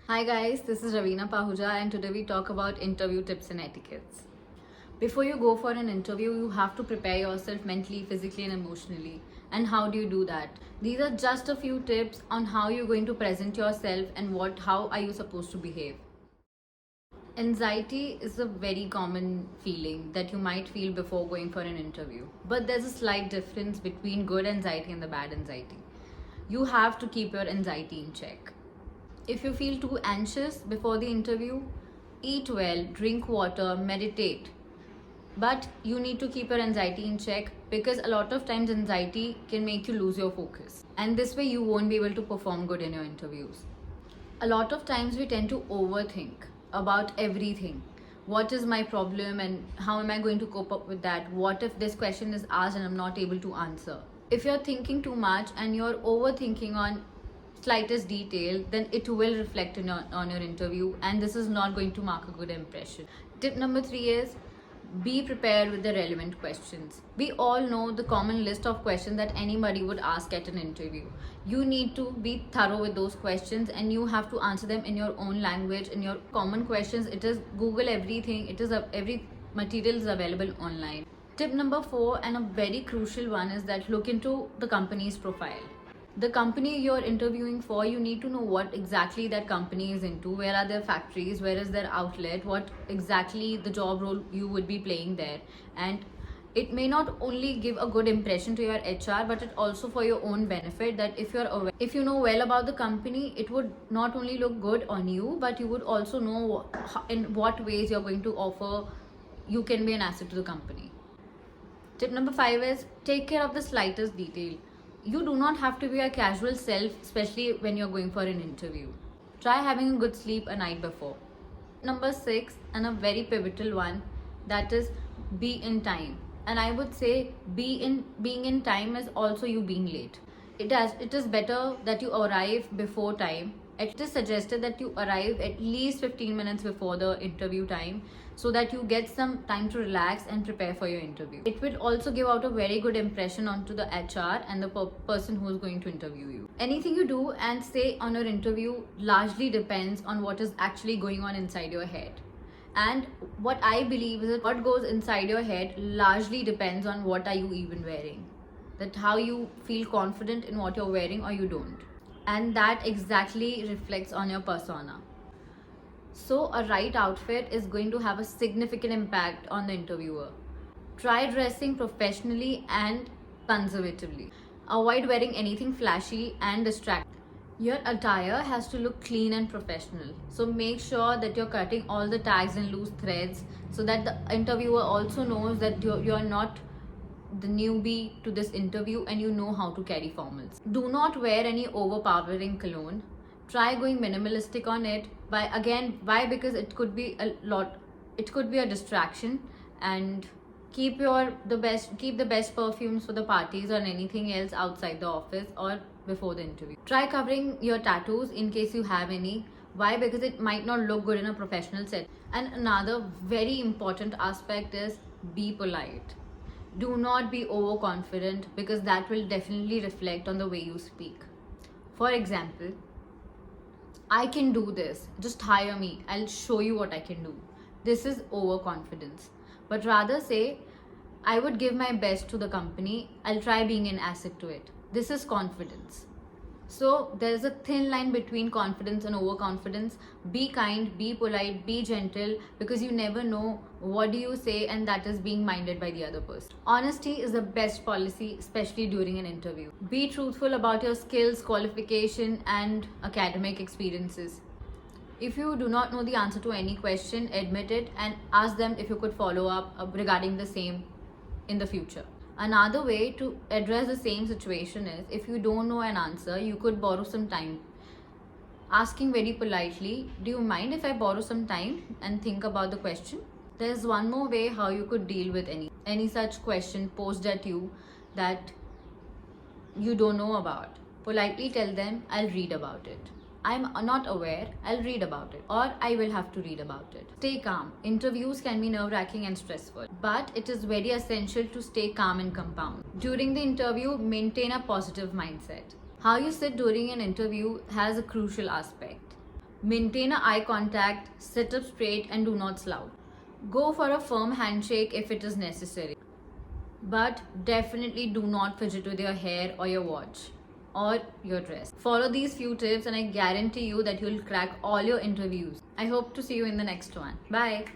Hi guys, this is Raveena Pahuja and today we talk about interview tips and etiquettes. Before you go for an interview, you have to prepare yourself mentally, physically and emotionally. And how do you do that? These are just a few tips on how you're going to present yourself and how are you supposed to behave. Anxiety is a very common feeling that you might feel before going for an interview. But there's a slight difference between good anxiety and the bad anxiety. You have to keep your anxiety in check. If you feel too anxious before the interview, eat well, drink water, meditate. But you need to keep your anxiety in check because a lot of times anxiety can make you lose your focus. And this way you won't be able to perform good in your interviews. A lot of times we tend to overthink about everything. What is my problem and how am I going to cope up with that? What if this question is asked and I'm not able to answer? If you're thinking too much and you're overthinking on slightest detail, then it will reflect on your interview and this is not going to mark a good impression. Tip number 3 is be prepared with the relevant questions. We all know the common list of questions that anybody would ask at an interview. You need to be thorough with those questions and you have to answer them in your own language. In your common questions, it is Google everything. Every material is available online. Tip number 4 and a very crucial one is that look into the company's profile. The company you're interviewing for, you need to know what exactly that company is into, where are their factories, where is their outlet, what exactly the job role you would be playing there. And it may not only give a good impression to your HR, but it also for your own benefit that if you know well about the company, it would not only look good on you, but you would also know in what ways you're going to offer, you can be an asset to the company. Tip number 5 is take care of the slightest detail. You do not have to be a casual self, especially when you're going for an interview. Try having a good sleep a night before. Number 6, and a very pivotal one, that is be in time. And I would say being in time is also you being late. It is better that you arrive before time. It is suggested that you arrive at least 15 minutes before the interview time so that you get some time to relax and prepare for your interview. It will also give out a very good impression onto the HR and the person who is going to interview you. Anything you do and say on your interview largely depends on what is actually going on inside your head. And what I believe is that what goes inside your head largely depends on what are you even wearing. That how you feel confident in what you're wearing or you don't. And that exactly reflects on your persona. So a right outfit is going to have a significant impact on the interviewer. Try dressing professionally and conservatively. Avoid wearing anything flashy and distracting. Your attire has to look clean and professional. So make sure that you're cutting all the tags and loose threads so that the interviewer also knows that you're not the newbie to this interview and you know how to carry formals. Do not wear any overpowering cologne. Try going minimalistic on it. Why? Because it could be a distraction, and keep the best perfumes for the parties or anything else outside the office or before the interview. Try covering your tattoos in case you have any. Why? Because it might not look good in a professional set. And another very important aspect is be polite. Do not be overconfident because that will definitely reflect on the way you speak. For example, I can do this. Just hire me. I'll show you what I can do. This is overconfidence. But rather say, I would give my best to the company. I'll try being an asset to it. This is confidence. So there's a thin line between confidence and overconfidence. Be kind, be polite, be gentle, because you never know what do you say and that is being minded by the other person. Honesty is the best policy, especially during an interview. Be truthful about your skills, qualification and academic experiences. If you do not know the answer to any question, admit it and ask them if you could follow up regarding the same in the future. Another way to address the same situation is if you don't know an answer, you could borrow some time. Asking very politely, do you mind if I borrow some time and think about the question? There's one more way how you could deal with any such question posed at you that you don't know about. Politely tell them, I'll read about it. I'm not aware, I'll read about it, or I will have to read about it. Stay calm. Interviews can be nerve-wracking and stressful, but it is very essential to stay calm and compound. During the interview, maintain a positive mindset. How you sit during an interview has a crucial aspect. Maintain a eye contact, sit up straight, and do not slouch. Go for a firm handshake if it is necessary. But definitely do not fidget with your hair or your watch or your dress. Follow these few tips and I guarantee you that you'll crack all your interviews. I hope to see you in the next one. Bye.